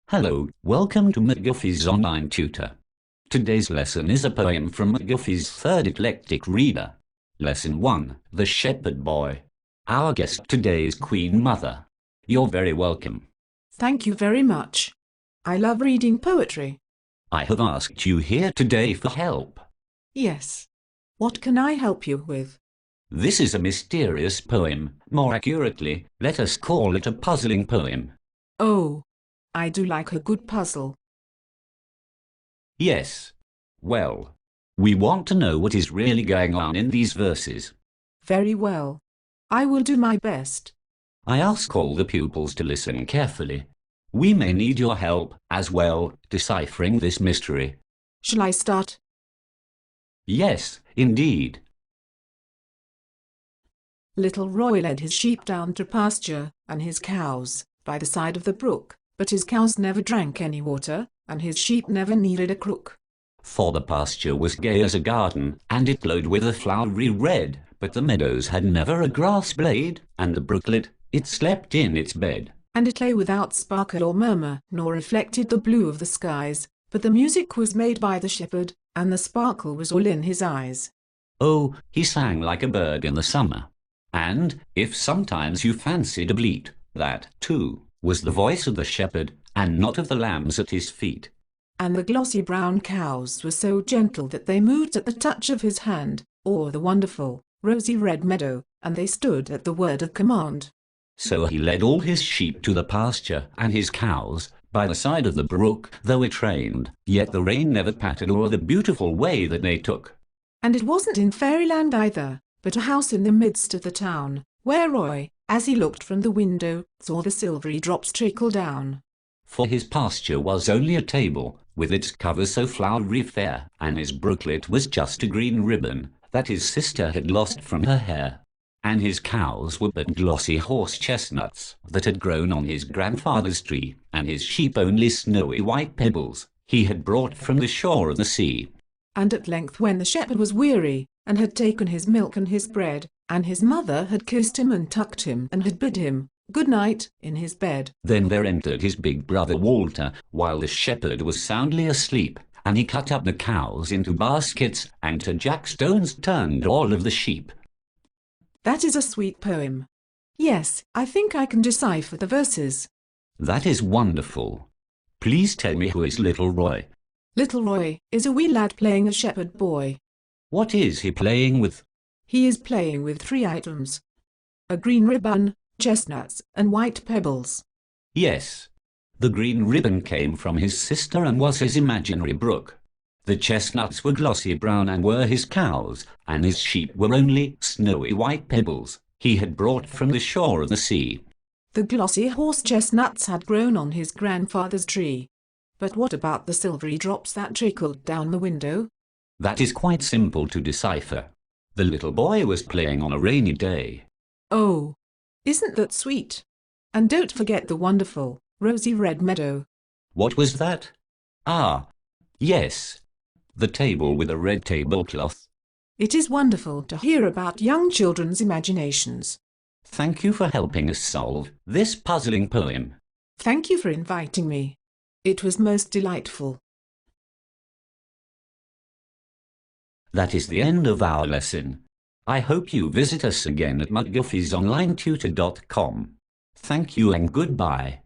Hello, welcome to McGuffey's online tutor. Today's lesson is a poem from McGuffey's third eclectic reader. Lesson 1, The Shepherd Boy. Our guest today is Queen Mother. You're very welcome. Thank you very much. I love reading poetry. I have asked you here today for help. Yes. What can I help you with? This is a mysterious poem. More accurately, let us call it a puzzling poem. Oh, I do like a good puzzle. Yes. Well, we want to know what is really going on in these verses. Very well. I will do my best. I ask all the pupils to listen carefully. We may need your help as well, deciphering this mystery. Shall I start? Yes, indeed. Little Roy led his sheep down to pasture, and his cows, by the side of the brook, but his cows never drank any water, and his sheep never needed a crook. For the pasture was gay as a garden, and it glowed with a flowery red, but the meadows had never a grass blade, and the brooklet, it slept in its bed. And it lay without sparkle or murmur, nor reflected the blue of the skies, but the music was made by the shepherd, and the sparkle was all in his eyes. Oh, he sang like a bird in the summer. And, if sometimes you fancied a bleat, that, too, was the voice of the shepherd, and not of the lambs at his feet. And the glossy brown cows were so gentle that they moved at the touch of his hand, o'er the wonderful, rosy red meadow, and they stood at the word of command. So he led all his sheep to the pasture, and his cows, by the side of the brook, though it rained, yet the rain never pattered o'er the beautiful way that they took. And it wasn't in fairyland either, but a house in the midst of the town, where Roy, as he looked from the window, saw the silvery drops trickle down. For his pasture was only a table, with its cover so flowery fair, and his brooklet was just a green ribbon, that his sister had lost from her hair. And his cows were but glossy horse chestnuts, that had grown on his grandfather's tree, and his sheep only snowy white pebbles, he had brought from the shore of the sea. And at length when the shepherd was weary, and had taken his milk and his bread, and his mother had kissed him and tucked him, and had bid him good night in his bed, then there entered his big brother Walter, while the shepherd was soundly asleep, and he cut up the cows into baskets, and to jackstones turned all of the sheep. That is a sweet poem. Yes, I think I can decipher the verses. That is wonderful. Please tell me, who is little Roy? Little Roy is a wee lad playing a shepherd boy. What is he playing with? He is playing with 3 items: a green ribbon, chestnuts, and white pebbles. Yes. The green ribbon came from his sister and was his imaginary brook. The chestnuts were glossy brown and were his cows, and his sheep were only snowy white pebbles he had brought from the shore of the sea. The glossy horse chestnuts had grown on his grandfather's tree. But what about the silvery drops that trickled down the window? That is quite simple to decipher. The little boy was playing on a rainy day. Oh, isn't that sweet? And don't forget the wonderful, rosy red meadow. What was that? Ah, yes. The table with a red tablecloth. It is wonderful to hear about young children's imaginations. Thank you for helping us solve this puzzling poem. Thank you for inviting me. It was most delightful. That is the end of our lesson. I hope you visit us again at McGuffeysOnlineTutor.com. Thank you and goodbye.